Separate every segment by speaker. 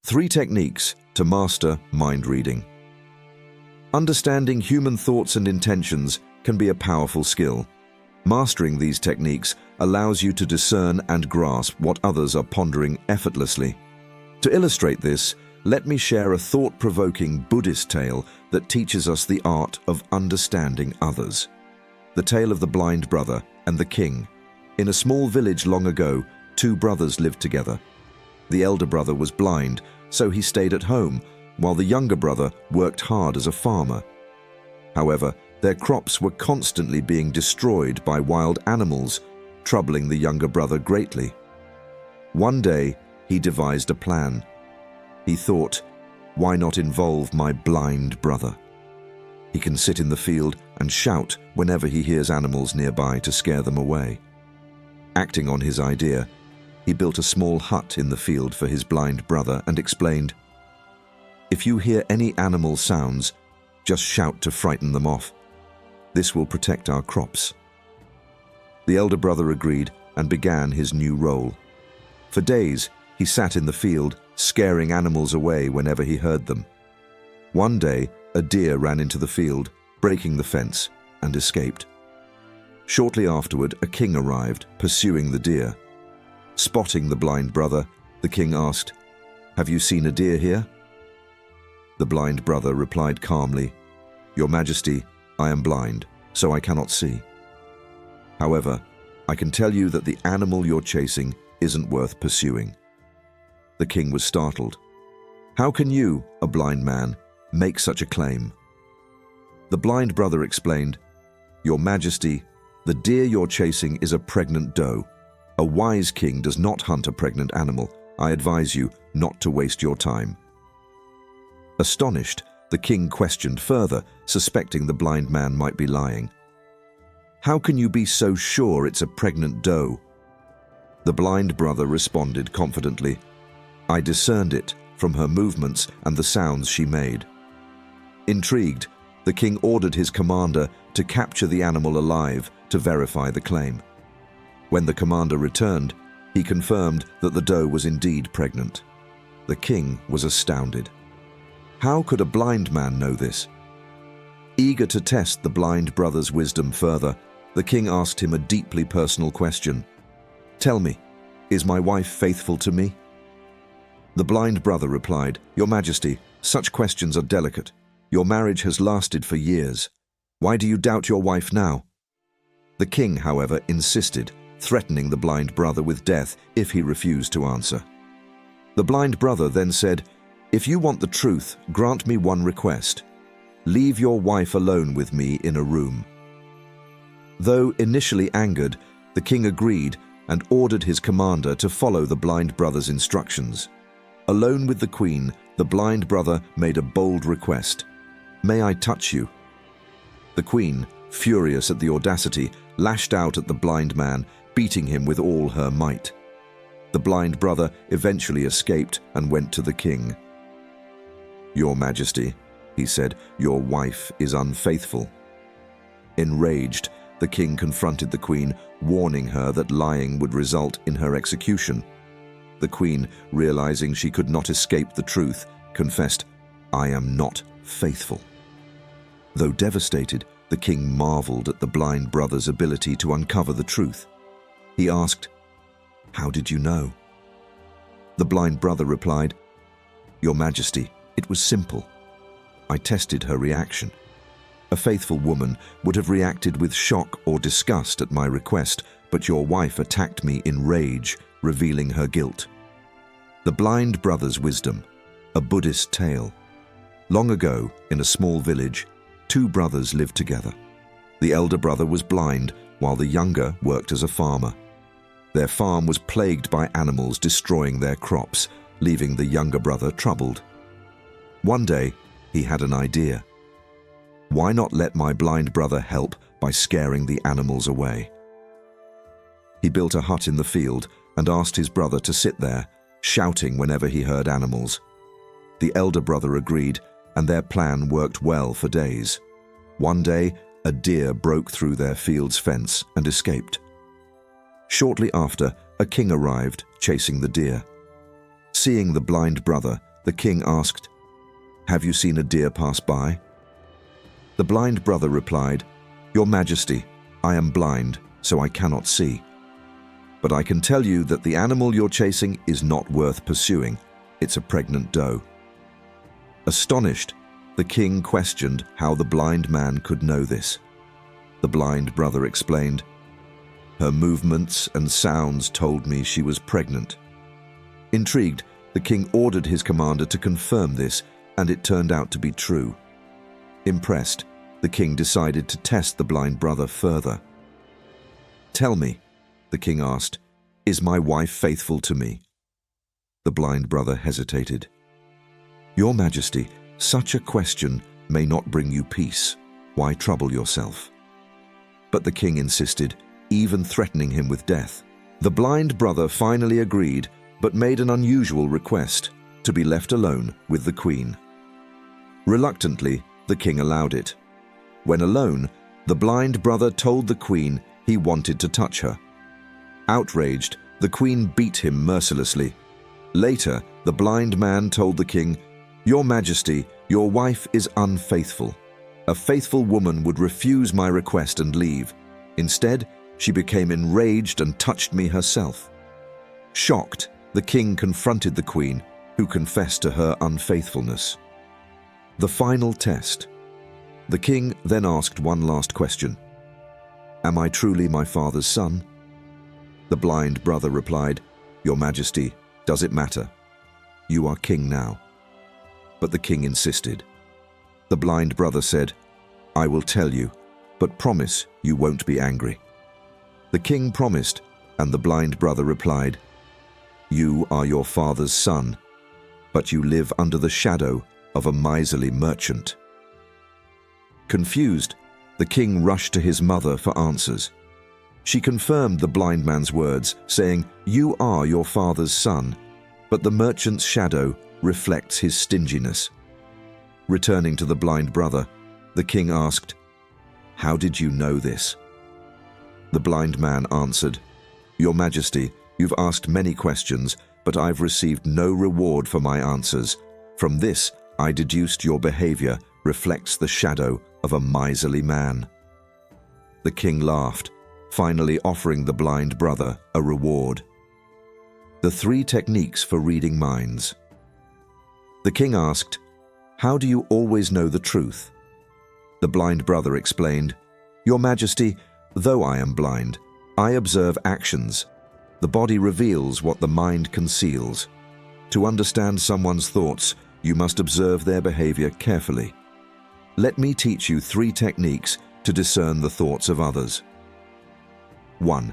Speaker 1: 3 techniques to master mind reading. Understanding human thoughts and intentions can be a powerful skill. Mastering these techniques allows you to discern and grasp what others are pondering effortlessly. To illustrate this, let me share a thought-provoking Buddhist tale that teaches us the art of understanding others. The tale of the blind brother and the king. In a small village long ago, 2 brothers lived together. The elder brother was blind, so he stayed at home, while the younger brother worked hard as a farmer. However, their crops were constantly being destroyed by wild animals, troubling the younger brother greatly. One day, he devised a plan. He thought, why not involve my blind brother? He can sit in the field and shout whenever he hears animals nearby to scare them away. Acting on his idea, he built a small hut in the field for his blind brother and explained, if you hear any animal sounds, just shout to frighten them off. This will protect our crops. The elder brother agreed and began his new role. For days, he sat in the field, scaring animals away whenever he heard them. One day, a deer ran into the field, breaking the fence, and escaped. Shortly afterward, a king arrived, pursuing the deer. Spotting the blind brother, the king asked, "Have you seen a deer here?" The blind brother replied calmly, "Your Majesty, I am blind, so I cannot see. However, I can tell you that the animal you're chasing isn't worth pursuing." The king was startled. "How can you, a blind man, make such a claim?" The blind brother explained, "Your Majesty, the deer you're chasing is a pregnant doe. A wise king does not hunt a pregnant animal. I advise you not to waste your time." Astonished, the king questioned further, suspecting the blind man might be lying. "How can you be so sure it's a pregnant doe?" The blind brother responded confidently, "I discerned it from her movements and the sounds she made." Intrigued, the king ordered his commander to capture the animal alive to verify the claim. When the commander returned, he confirmed that the doe was indeed pregnant. The king was astounded. How could a blind man know this? Eager to test the blind brother's wisdom further, the king asked him a deeply personal question. "Tell me, is my wife faithful to me?" The blind brother replied, "Your Majesty, such questions are delicate. Your marriage has lasted for years. Why do you doubt your wife now?" The king, however, insisted, threatening the blind brother with death if he refused to answer. The blind brother then said, "If you want the truth, grant me one request. Leave your wife alone with me in a room." Though initially angered, the king agreed and ordered his commander to follow the blind brother's instructions. Alone with the queen, the blind brother made a bold request. "May I touch you?" The queen, furious at the audacity, lashed out at the blind man, beating him with all her might. The blind brother eventually escaped and went to the king. "Your Majesty," he said, "your wife is unfaithful." Enraged, the king confronted the queen, warning her that lying would result in her execution. The queen, realizing she could not escape the truth, confessed, "I am not faithful." Though devastated, the king marveled at the blind brother's ability to uncover the truth. He asked, "How did you know?" The blind brother replied, "Your Majesty, it was simple. I tested her reaction. A faithful woman would have reacted with shock or disgust at my request, but your wife attacked me in rage, revealing her guilt." The blind brother's wisdom, a Buddhist tale. Long ago, in a small village, 2 brothers lived together. The elder brother was blind, while the younger worked as a farmer. Their farm was plagued by animals destroying their crops, leaving the younger brother troubled. One day, he had an idea. Why not let my blind brother help by scaring the animals away? He built a hut in the field and asked his brother to sit there, shouting whenever he heard animals. The elder brother agreed, and their plan worked well for days. One day, a deer broke through their field's fence and escaped. Shortly after, a king arrived, chasing the deer. Seeing the blind brother, The king asked, "Have you seen a deer pass by?" The blind brother replied, "Your Majesty, I am blind, so I cannot see. But I can tell you that the animal you're chasing is not worth pursuing. It's a pregnant doe." Astonished, the king questioned how the blind man could know this. The blind brother explained, "Her movements and sounds told me she was pregnant." Intrigued, the king ordered his commander to confirm this, and it turned out to be true. Impressed, the king decided to test the blind brother further. "Tell me," the king asked, "is my wife faithful to me?" The blind brother hesitated. "Your Majesty, such a question may not bring you peace. Why trouble yourself?" But the king insisted, even threatening him with death. The blind brother finally agreed, but made an unusual request, to be left alone with the queen. Reluctantly, the king allowed it. When alone, the blind brother told the queen he wanted to touch her. Outraged, the queen beat him mercilessly. Later, the blind man told the king, "Your Majesty, your wife is unfaithful. A faithful woman would refuse my request and leave. Instead, she became enraged and touched me herself." Shocked, the king confronted the queen, who confessed to her unfaithfulness. The final test. The king then asked one last question. "Am I truly my father's son?" The blind brother replied, "Your Majesty, does it matter? You are king now." But the king insisted. The blind brother said, "I will tell you, but promise you won't be angry." The king promised, and the blind brother replied, "You are your father's son, but you live under the shadow of a miserly merchant." Confused, the king rushed to his mother for answers. She confirmed the blind man's words, saying, "You are your father's son, but the merchant's shadow reflects his stinginess." Returning to the blind brother, the king asked, "How did you know this?" The blind man answered, "Your Majesty, you've asked many questions, but I've received no reward for my answers. From this, I deduced your behavior reflects the shadow of a miserly man." The king laughed, finally offering the blind brother a reward. The 3 techniques for reading minds. The king asked, "How do you always know the truth?" The blind brother explained, "Your Majesty, though I am blind, I observe actions. The body reveals what the mind conceals. To understand someone's thoughts, you must observe their behavior carefully. Let me teach you 3 techniques to discern the thoughts of others. 1.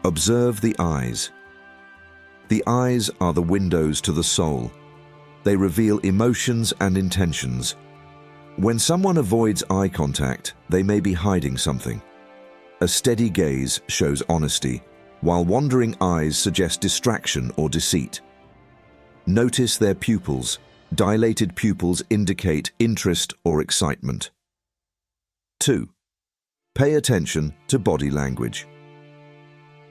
Speaker 1: Observe the eyes. The eyes are the windows to the soul. They reveal emotions and intentions. When someone avoids eye contact, they may be hiding something. A steady gaze shows honesty, while wandering eyes suggest distraction or deceit. Notice their pupils. Dilated pupils indicate interest or excitement. 2. Pay attention to body language.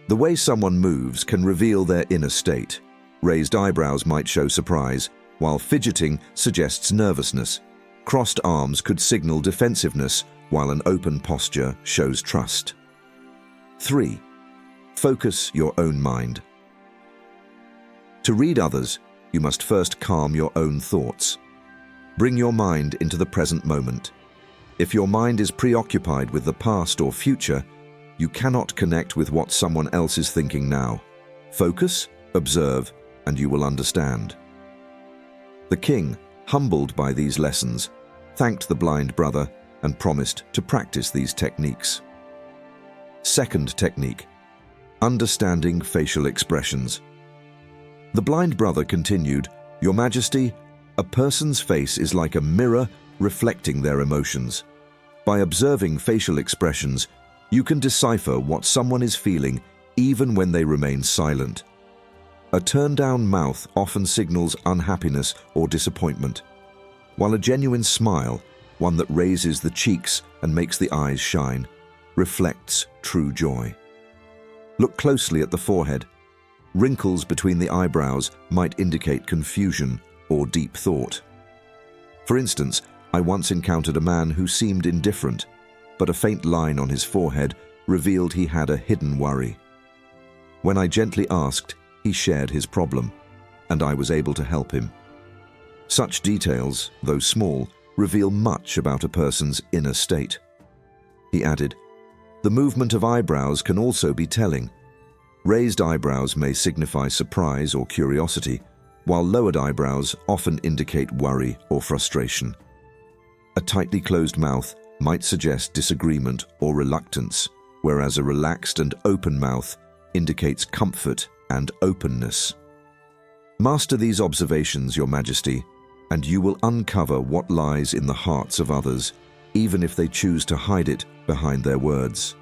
Speaker 1: The way someone moves can reveal their inner state. Raised eyebrows might show surprise, while fidgeting suggests nervousness. Crossed arms could signal defensiveness, while an open posture shows trust. 3. Focus your own mind. To read others, you must first calm your own thoughts. Bring your mind into the present moment. If your mind is preoccupied with the past or future, you cannot connect with what someone else is thinking now. Focus, observe, and you will understand. The king, humbled by these lessons, thanked the blind brother and promised to practice these techniques. Second technique, understanding facial expressions. The blind brother continued, "Your Majesty, a person's face is like a mirror reflecting their emotions. By observing facial expressions, you can decipher what someone is feeling even when they remain silent. A turned-down mouth often signals unhappiness or disappointment, while a genuine smile, one that raises the cheeks and makes the eyes shine, reflects true joy. Look closely at the forehead. Wrinkles between the eyebrows might indicate confusion, or deep thought. For instance, I once encountered a man who seemed indifferent, but a faint line on his forehead revealed he had a hidden worry. When I gently asked, he shared his problem, and I was able to help him. Such details, though small, reveal much about a person's inner state. He added, "The movement of eyebrows can also be telling. Raised eyebrows may signify surprise or curiosity, while lowered eyebrows often indicate worry or frustration. A tightly closed mouth might suggest disagreement or reluctance, whereas a relaxed and open mouth indicates comfort and openness. Master these observations, Your Majesty, and you will uncover what lies in the hearts of others, even if they choose to hide it behind their words."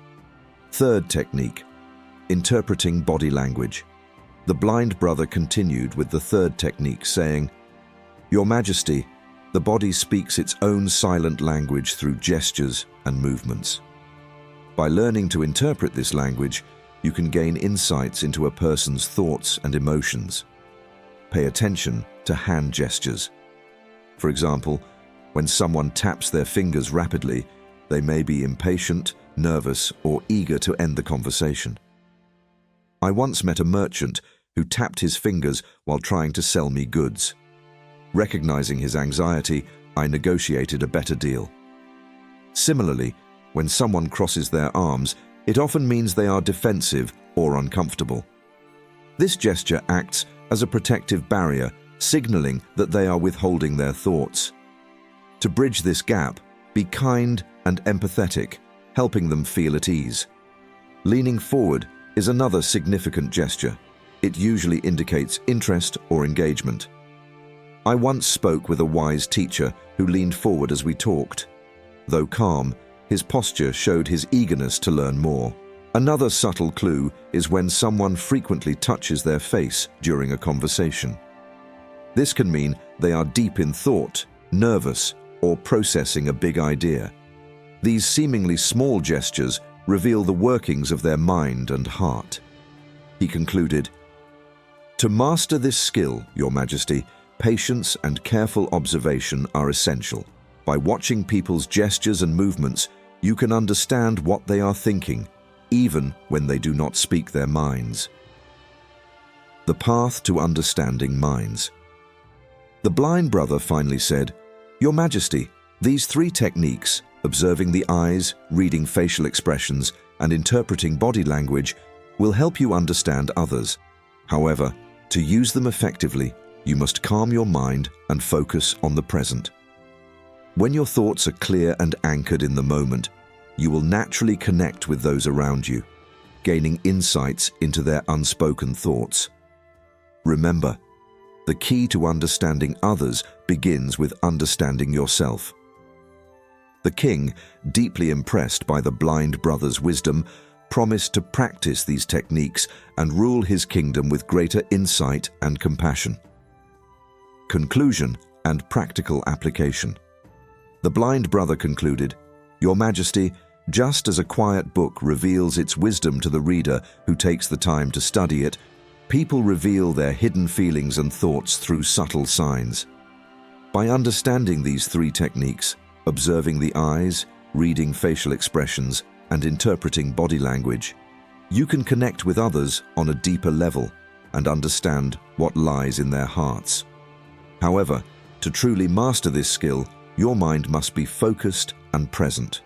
Speaker 1: Third technique, interpreting body language. The blind brother continued with the third technique, saying, "Your Majesty, the body speaks its own silent language through gestures and movements. By learning to interpret this language, you can gain insights into a person's thoughts and emotions. Pay attention to hand gestures. For example, when someone taps their fingers rapidly, they may be impatient, nervous, or eager to end the conversation. I once met a merchant who tapped his fingers while trying to sell me goods. Recognizing his anxiety, I negotiated a better deal. Similarly, when someone crosses their arms, it often means they are defensive or uncomfortable. This gesture acts as a protective barrier, signaling that they are withholding their thoughts. To bridge this gap, be kind and empathetic, helping them feel at ease. Leaning forward is another significant gesture. It usually indicates interest or engagement. I once spoke with a wise teacher who leaned forward as we talked. Though calm, his posture showed his eagerness to learn more. Another subtle clue is when someone frequently touches their face during a conversation. This can mean they are deep in thought, nervous, or processing a big idea. These seemingly small gestures reveal the workings of their mind and heart. He concluded, "To master this skill, Your Majesty, patience and careful observation are essential. By watching people's gestures and movements, you can understand what they are thinking, even when they do not speak their minds." The path to understanding minds. The blind brother finally said, "Your Majesty, these three techniques, observing the eyes, reading facial expressions, and interpreting body language, will help you understand others. However, to use them effectively, you must calm your mind and focus on the present. When your thoughts are clear and anchored in the moment, you will naturally connect with those around you, gaining insights into their unspoken thoughts. Remember, the key to understanding others begins with understanding yourself." The king, deeply impressed by the blind brother's wisdom, promised to practice these techniques and rule his kingdom with greater insight and compassion. Conclusion and practical application. The blind brother concluded, "Your Majesty, just as a quiet book reveals its wisdom to the reader who takes the time to study it, people reveal their hidden feelings and thoughts through subtle signs. By understanding these three techniques, observing the eyes, reading facial expressions, and interpreting body language, you can connect with others on a deeper level and understand what lies in their hearts. However, to truly master this skill, your mind must be focused and present.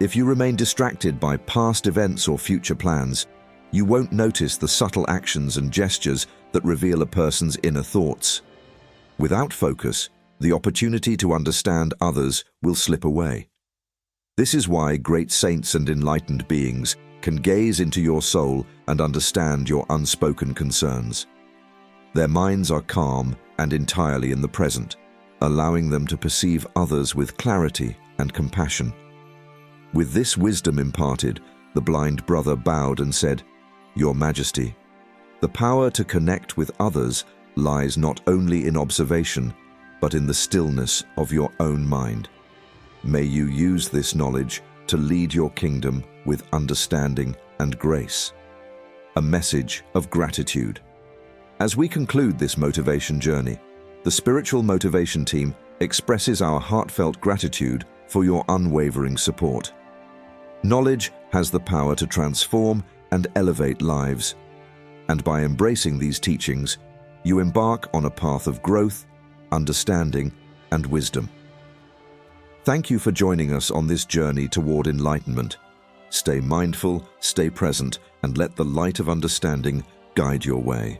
Speaker 1: If you remain distracted by past events or future plans, you won't notice the subtle actions and gestures that reveal a person's inner thoughts. Without focus, the opportunity to understand others will slip away. This is why great saints and enlightened beings can gaze into your soul and understand your unspoken concerns. Their minds are calm and entirely in the present, allowing them to perceive others with clarity and compassion. With this wisdom imparted, the blind brother bowed and said, "Your Majesty, the power to connect with others lies not only in observation, but in the stillness of your own mind. May you use this knowledge to lead your kingdom with understanding and grace." A message of gratitude. As we conclude this motivation journey, the Spiritual Motivation Team expresses our heartfelt gratitude for your unwavering support. Knowledge has the power to transform and elevate lives, and by embracing these teachings, you embark on a path of growth, understanding, and wisdom. Thank you for joining us on this journey toward enlightenment. Stay mindful, stay present, and let the light of understanding guide your way.